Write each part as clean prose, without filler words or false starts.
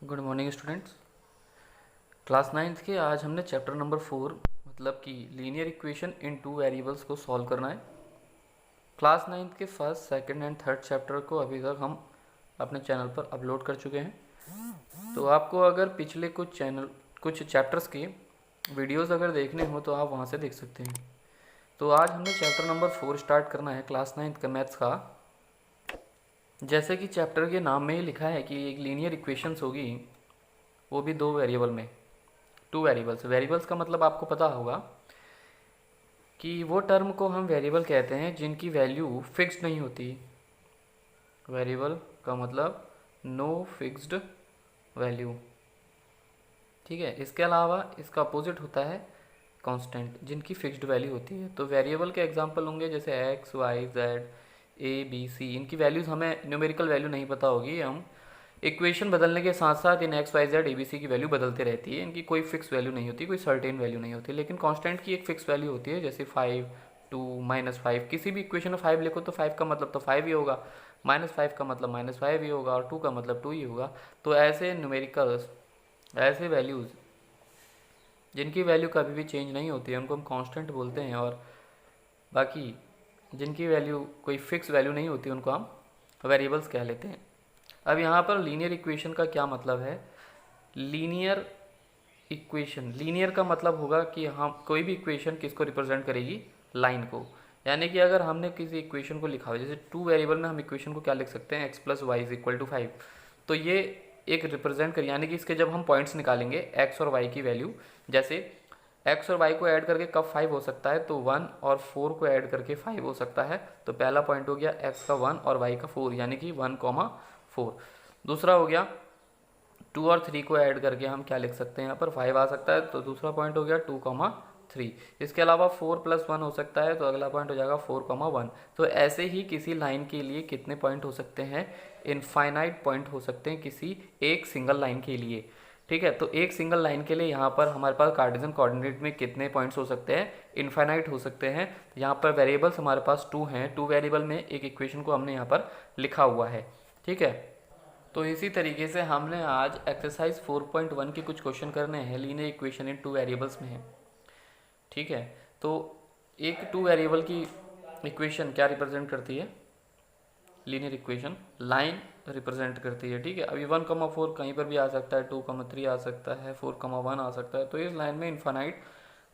Good morning students. Class ninth के आज हमने चैप्टर नंबर 4 मतलब कि linear equation in two variables को सॉल्व करना है। क्लास नाइन्थ के first, second and third chapter को अभी तक हम अपने चैनल पर अपलोड कर चुके हैं। तो आपको अगर पिछले कुछ चैप्टर्स के वीडियोस अगर देखने हो तो आप वहाँ से देख सकते हैं। तो आज हमने चैप्टर नंबर 4 स्टार्ट करना है क्लास नाइन्थ का मैथ्स का। जैसे कि चैप्टर के नाम में ही लिखा है कि एक लीनियर इक्वेशंस होगी, वो भी दो वेरिएबल में, टू वेरिएबल्स। वेरिएबल्स का मतलब आपको पता होगा कि वो टर्म को हम वेरिएबल कहते हैं जिनकी वैल्यू फिक्स्ड नहीं होती। वेरिएबल का मतलब नो फिक्स्ड वैल्यू, ठीक है। इसके अलावा इसका अपोजिट होता है कांस्टेंट, जिनकी फिक्स्ड वैल्यू होती है। तो वेरिएबल के एग्जांपल होंगे जैसे एक्स, वाई, जेड, ए, बी, सी। इनकी वैल्यूज़ हमें न्यूमेरिकल वैल्यू नहीं पता होगी। हम इक्वेशन बदलने के साथ साथ इन एक्स, वाई, जेड, ए, बी, सी की वैल्यू बदलते रहती है। इनकी कोई फिक्स वैल्यू नहीं होती, कोई सर्टेन वैल्यू नहीं होती। लेकिन कांस्टेंट की एक फिक्स वैल्यू होती है, जैसे 5, 2, -5। किसी भी इक्वेशन में 5 लिखो तो 5 का मतलब तो 5 ही होगा, -5 का मतलब -5 ही होगा, और 2 का मतलब 2 ही होगा। तो ऐसे न्यूमेरिकल्स, ऐसे वैल्यूज़ जिनकी वैल्यू कभी भी चेंज नहीं होती है उनको हम कांस्टेंट बोलते हैं। और बाकी जिनकी वैल्यू कोई फिक्स वैल्यू नहीं होती उनको हम वेरिएबल्स कह लेते हैं। अब यहाँ पर लीनियर इक्वेशन का क्या मतलब है? लीनियर इक्वेशन, लीनियर का मतलब होगा कि हम कोई भी इक्वेशन किसको रिप्रेजेंट करेगी? लाइन को। यानी कि अगर हमने किसी इक्वेशन को लिखा हो, जैसे टू वेरिएबल में हम इक्वेशन को क्या लिख सकते हैं? x + y = 5। तो ये एक रिप्रेजेंट कर, यानी कि इसके जब हम पॉइंट्स निकालेंगे x और y की वैल्यू, जैसे x और y को ऐड करके कब 5 हो सकता है? तो 1 और 4 को ऐड करके 5 हो सकता है। तो पहला पॉइंट हो गया x का 1 और y का 4, यानी कि 1,4। दूसरा हो गया 2 और 3 को ऐड करके हम क्या लिख सकते हैं? यहाँ पर 5 आ सकता है। तो दूसरा पॉइंट हो गया 2,3। इसके अलावा 4 + 1 हो सकता है, तो अगला पॉइंट हो जाएगा 4,1। तो ऐसे ही किसी लाइन के लिए कितने पॉइंट हो सकते हैं? इनफाइनाइट पॉइंट हो सकते हैं किसी एक सिंगल लाइन के लिए, ठीक है। तो एक सिंगल लाइन के लिए यहाँ पर हमारे पास कार्टेशियन कोऑर्डिनेट में कितने पॉइंट्स हो सकते हैं? इनफाइनाइट हो सकते हैं। यहाँ पर वेरिएबल्स हमारे पास 2 हैं, 2 वेरिएबल में एक इक्वेशन को हमने यहाँ पर लिखा हुआ है, ठीक है। तो इसी तरीके से हमने आज एक्सरसाइज 4.1 के कुछ क्वेश्चन करने हैं, linear equation in two variables में है, ठीक है। तो एक टू वेरिएबल की इक्वेशन क्या रिप्रेजेंट करती है? लीनियर इक्वेशन लाइन रिप्रेजेंट करती है, ठीक है। अभी 1,4 कहीं पर भी आ सकता है, 2,3 आ सकता है, 4,1 आ सकता है। तो इस लाइन में इनफाइनाइट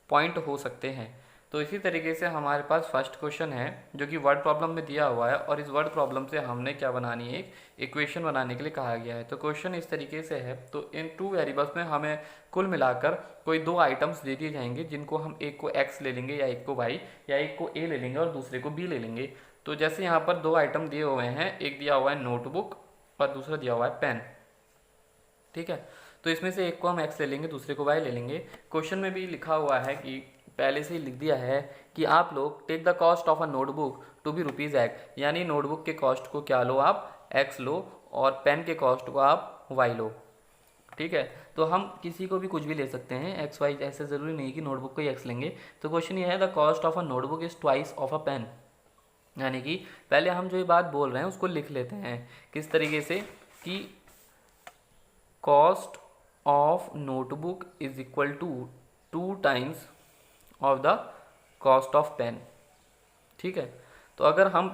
पॉइंट हो सकते हैं। तो इसी तरीके से हमारे पास फर्स्ट क्वेश्चन है जो कि वर्ड प्रॉब्लम में दिया हुआ है, और इस वर्ड प्रॉब्लम से हमने क्या बनानी है? एक इक्वेशन बनाने के लिए कहा गया है। तो क्वेश्चन इस तरीके से है। तो इन टू वेरिएबल्स में हमें कुल मिलाकर कोई दो आइटम्स दे दिए जाएंगे, जिनको हम एक को x ले लेंगे, या एक को y, या एक को a ले लेंगे और दूसरे को b ले लेंगे। तो जैसे यहाँ पर दो आइटम दिए हुए हैं, एक दिया हुआ है नोटबुक और दूसरा दिया हुआ है पेन, ठीक है। तो इसमें से एक को हम x ले लेंगे, दूसरे को y ले लेंगे। क्वेश्चन में भी लिखा हुआ है कि पहले से ही लिख दिया है कि आप लोग take the cost of a notebook to be ₹x, यानी नोटबुक के कॉस्ट को क्या लो? आप x लो, और पेन के कॉस्ट को आप y लो, ठीक है। तो हम किसी को भी कुछ भी ले सकते हैं, x y, ऐसे ज़रूरी नहीं कि नोटबुक को ही x लेंगे। तो क्वेश्चन ये है, the cost of a notebook is twice of a pen. यानी कि पहले हम जो ये बात बोल रहे हैं उसको लिख लेते हैं किस तरीके से कि cost of notebook is equal to 2 times of the cost of pen, ठीक है। तो अगर हम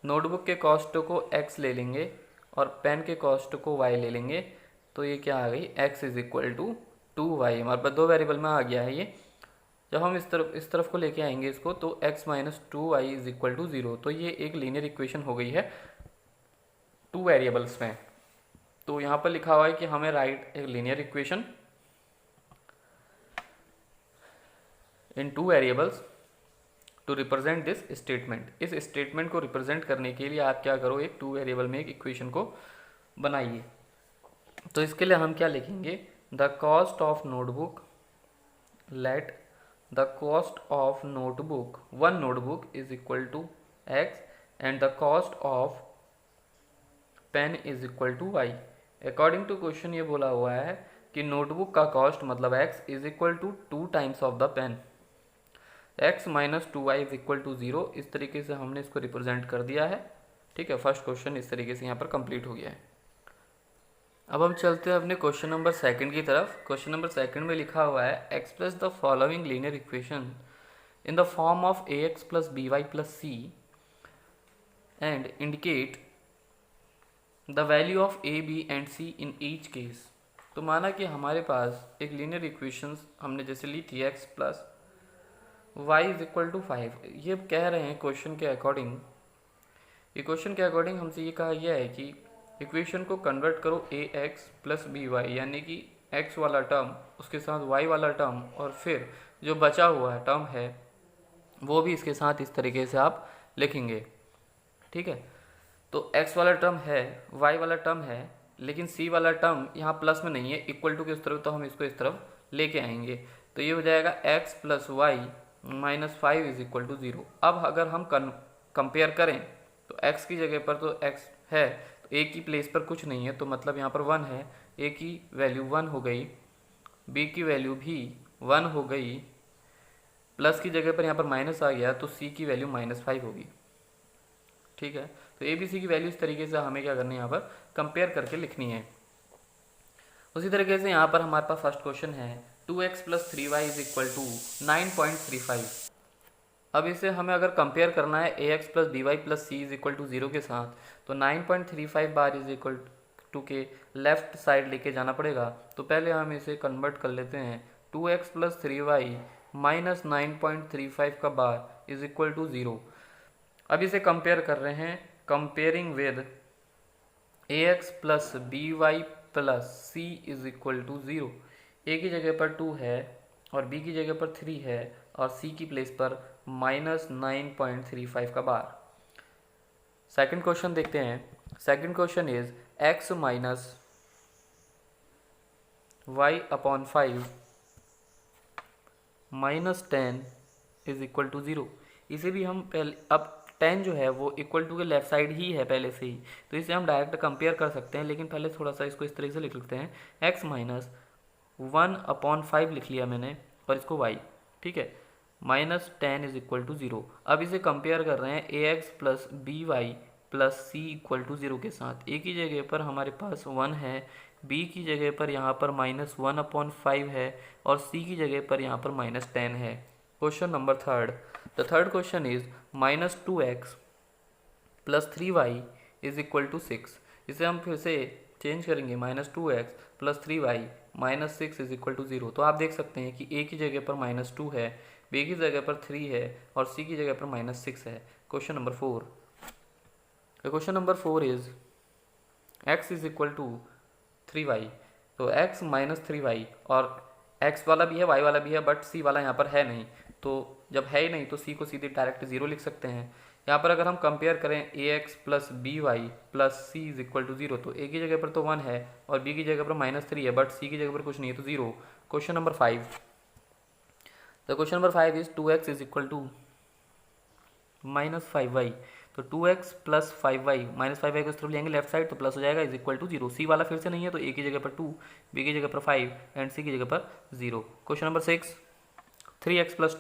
नोटबुक के कॉस्ट को x ले लेंगे और पेन के कॉस्ट को y ले लेंगे, तो ये क्या आ गई? x = 2y। हमारे पास दो वेरिएबल में आ गया है ये। जब हम इस तरफ को लेके आएंगे इसको, तो x - 2y = 0। तो ये एक लीनियर इक्वेशन हो गई है टू वेरिएबल्स में। तो यहाँ पर लिखा हुआ है कि हमें राइट एक linear equation in two variables to represent this statement. इस स्टेटमेंट को रिप्रेजेंट करने के लिए आप क्या करो? एक टू वेरिएबल में एक इक्वेशन को बनाइए। तो इसके लिए हम क्या लिखेंगे? The cost of notebook, let the cost of notebook, one notebook is equal to x, and the cost of pen is equal to y। According to question ये बोला हुआ है कि नोटबुक का कॉस्ट मतलब x is equal to 2 times of the pen. x - 2y = 0। इस तरीके से हमने इसको रिप्रेजेंट कर दिया है, ठीक है। फर्स्ट क्वेश्चन इस तरीके से यहाँ पर कंप्लीट हो गया है। अब हम चलते हैं अपने क्वेश्चन नंबर सेकंड की तरफ। क्वेश्चन नंबर सेकंड में लिखा हुआ है express the following linear equation in the form of A x plus B Y plus C and indicate the value of A B and C in each case. तो माना कि हमारे पास एक linear equations हमने जैसे ली थी x plus y is equal to 5। ये कह रहे हैं क्वेश्चन के अकॉर्डिंग, इक्वेशन के अकॉर्डिंग हमसे ये कहा गया है कि इक्वेशन को कन्वर्ट करो ए एक्स प्लस बी वाई, यानी कि एक्स वाला टर्म उसके साथ वाई वाला टर्म और फिर जो बचा हुआ है टर्म है वो भी इसके साथ इस तरीके से आप लिखेंगे। ठीक है, तो एक्स वाला टर्म है, वाई वाला टर्म है, लेकिन सी वाला टर्म यहाँ प्लस में नहीं है, इक्वल टू की उस तरफ, तो हम इसको इस तरफ लेके आएंगे। तो ये हो जाएगा x plus y minus 5 is equal to 0। अब अगर हम कंपेयर करें तो x की जगह पर तो x है, तो a की प्लेस पर कुछ नहीं है, तो मतलब यहाँ पर 1 है, a की वैल्यू 1 हो गई, b की वैल्यू भी 1 हो गई, प्लस की जगह पर यहाँ पर माइनस आ गया, तो c की वैल्यू -5 होगी। ठीक है, तो a b c की वैल्यू इस तरीके से हमें क्या करनी है, यहाँ पर कंपेयर करके लिखनी है। उसी तरीके से यहाँ पर हमारे पास फर्स्ट क्वेश्चन है 2x plus 3y is equal to 9.35। अब इसे हमें अगर कंपेयर करना है A x plus B Y plus C is equal to 0 के साथ, तो 9.35 बार इज इक्वल टू के लेफ्ट साइड लेके जाना पड़ेगा। तो पहले हम इसे कन्वर्ट कर लेते हैं, 2x प्लस 3y माइनस 9.35 का बार इज इक्वल टू 0। अब इसे कंपेयर कर रहे हैं, comparing with A x plus B Y plus C is equal to 0। A की जगह पर 2 है और बी की जगह पर 3 है और सी की प्लेस पर -9.35 का बार। सेकंड क्वेश्चन देखते हैं। Second question is x minus y upon 5 minus 10 is equal to 0। इसे भी हम पहले, अब 10 जो है वो इक्वल टू के लेफ्ट साइड ही है पहले से ही, तो इसे हम डायरेक्ट कंपेयर कर सकते हैं, लेकिन पहले थोड़ा सा इसको इस तरीके से लिख लेते हैं, x माइनस 1/5 लिख लिया मैंने और इसको y। ठीक है, -10 इज इक्वल टू 0। अब इसे कंपेयर कर रहे हैं A x plus B Y plus C equal to 0 के साथ। ए की जगह पर हमारे पास 1 है, बी की जगह पर यहाँ पर -1/5 है और सी की जगह पर यहाँ पर -10 है। Question number third, the third question is -2x plus 3y is equal to 6। इसे हम फिर से चेंज करेंगे, -2x plus 3y minus 6 is equal to 0। तो आप देख सकते हैं कि ए की जगह पर -2 है, बी की जगह पर 3 है और सी की जगह पर -6 है। Question number 4, question number 4 is x is equal to 3y। तो x माइनस 3y, और x वाला भी है y वाला भी है, बट c वाला यहाँ पर है नहीं, तो जब है ही नहीं तो c को सीधे डायरेक्ट 0 लिख सकते हैं। यहाँ पर अगर हम कंपेयर करें A x plus B Y plus C is equal to 0, तो ए की जगह पर तो 1 है और बी की जगह पर -3 है, बट सी की जगह पर कुछ नहीं है, तो 0। Question number 5, the question number 5 is 2x is equal to -5y। तो 2x प्लस 5y, -5y को इस तरफ लेंगे लेफ्ट साइड तो प्लस हो जाएगा, इज इक्वल टू 0। सी वाला फिर से नहीं है, तो ए की जगह पर 2, बी की जगह पर 5 एंड सी की जगह पर 0। Question number 6, 3x plus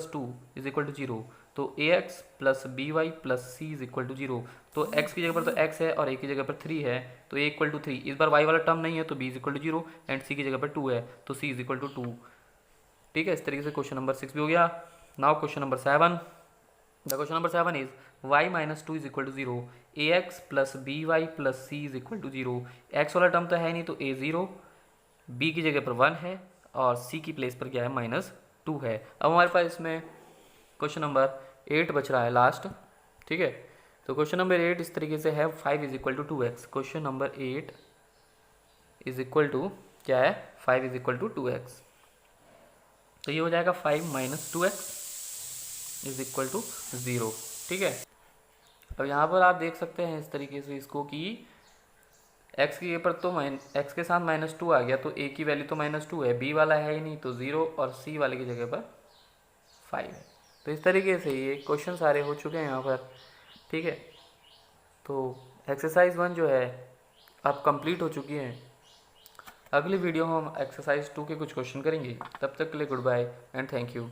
2 is equal to 0। तो A x plus B Y plus C is equal to 0। तो x की जगह पर तो x है और a की जगह पर 3 है, तो a इक्वल टू 3। इस बार y वाला टर्म नहीं है, तो b is equal to 0 and c की जगह पर 2 है, तो c इज इक्वल टू 2। ठीक है, इस तरीके से क्वेश्चन नंबर 6 भी हो गया। Now question number 7, the question number 7 is y minus 2 is equal to 0, A x plus B Y plus C is equal to 0। X वाला टर्म तो है नहीं, तो a 0, b की जगह पर 1 है और c की प्लेस पर क्या है, -2 है। अब हमारे पास इसमें क्वेश्चन नंबर 8 बच रहा है लास्ट। ठीक है, तो क्वेश्चन नंबर 8 इस तरीके से है, 5 is equal to 2x। Question number 8 is equal to क्या है, 5 इज इक्वल टू 2x। तो ये हो जाएगा 5 minus 2x is equal to 0। ठीक है, अब यहाँ पर आप देख सकते हैं इस तरीके से इसको कि x की जगह पर तो x के साथ -2 आ गया, तो a की वैल्यू तो -2 है, b वाला है ही नहीं तो 0 और c वाले की जगह पर 5 है। तो इस तरीके से ये क्वेश्चन सारे हो चुके हैं यहाँ पर। ठीक है, तो एक्सरसाइज 1 जो है अब कंप्लीट हो चुकी है। अगली वीडियो में हम एक्सरसाइज 2 के कुछ क्वेश्चन करेंगे। तब तक के लिए goodbye and thank you.